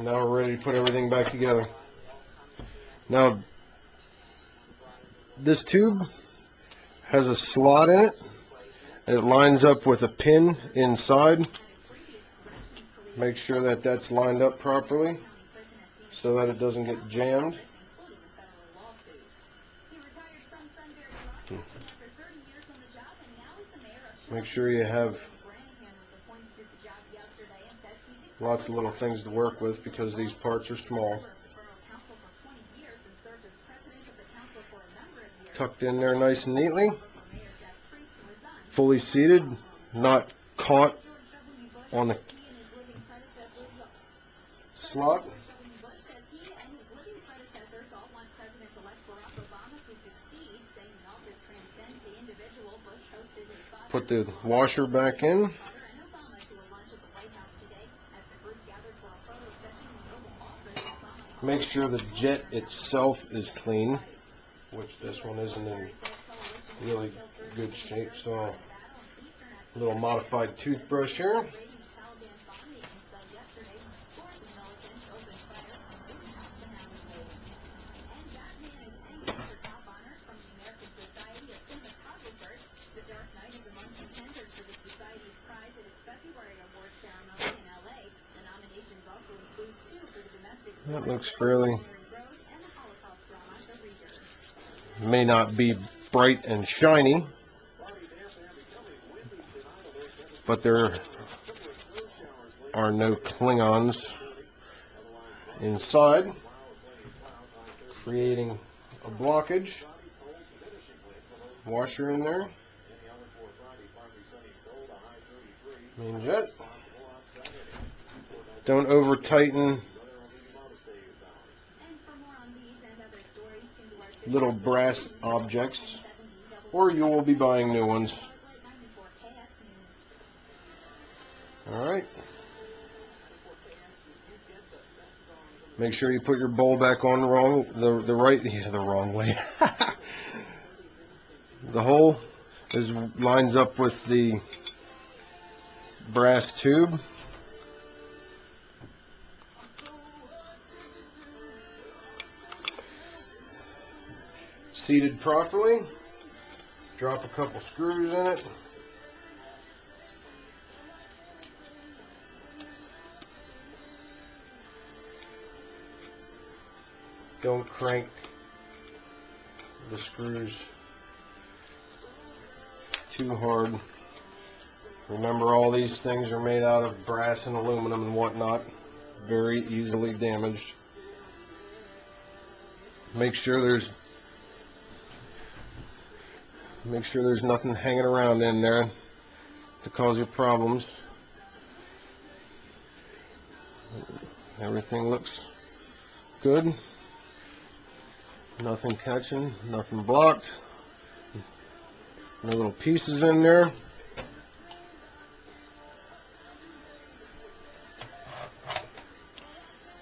Now we're ready to put everything back together. Now, this tube has a slot in it. It lines up with a pin inside. Make sure that that's lined up properly so that it doesn't get jammed. Make sure you have lots of little things to work with because these parts are small. Tucked in there nice and neatly. Fully seated, not caught on the slot. Put the washer back in. Make sure the jet itself is clean, which this one isn't in really good shape, so a little modified toothbrush here. That looks fairly, may not be bright and shiny, but there are no Klingons inside, creating a blockage. Washer in there. Main jet. Don't over tighten little brass objects, or you will be buying new ones. Alright. Make sure you put your bowl back on the wrong way. The hole lines up with the brass tube. Seated properly. Drop a couple screws in it. Don't crank the screws too hard. Remember, all these things are made out of brass and aluminum and whatnot, very easily damaged. Make sure there's nothing hanging around in there to cause you problems. Everything looks good. Nothing catching, nothing blocked. No little pieces in there.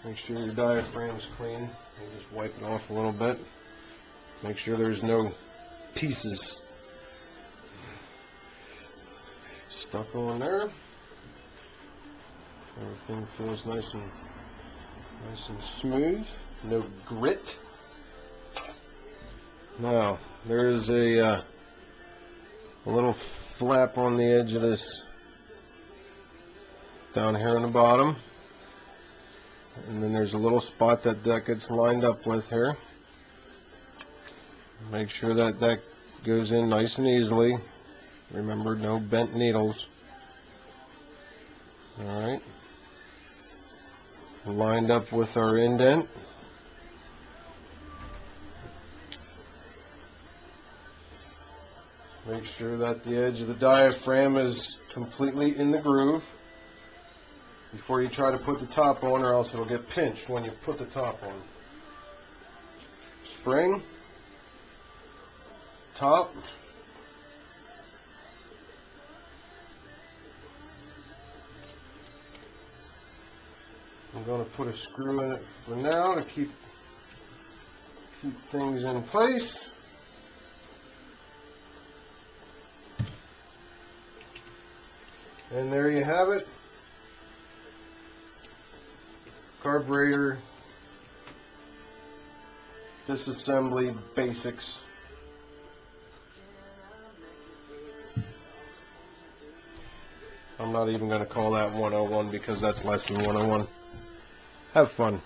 Make sure your diaphragm is clean. And just wipe it off a little bit. Make sure there's no pieces stuck on there. Everything feels nice and smooth. No grit. Now there is a little flap on the edge of this down here on the bottom, and then there's a little spot that gets lined up with here. Make sure that goes in nice and easily. Remember, no bent needles. Alright. Lined up with our indent. Make sure that the edge of the diaphragm is completely in the groove before you try to put the top on, or else it'll get pinched when you put the top on. Spring. Top. I'm going to put a screw in it for now to keep things in place. And there you have it. carburetor disassembly basics. I'm not even going to call that 101 because that's less than 101. Have fun.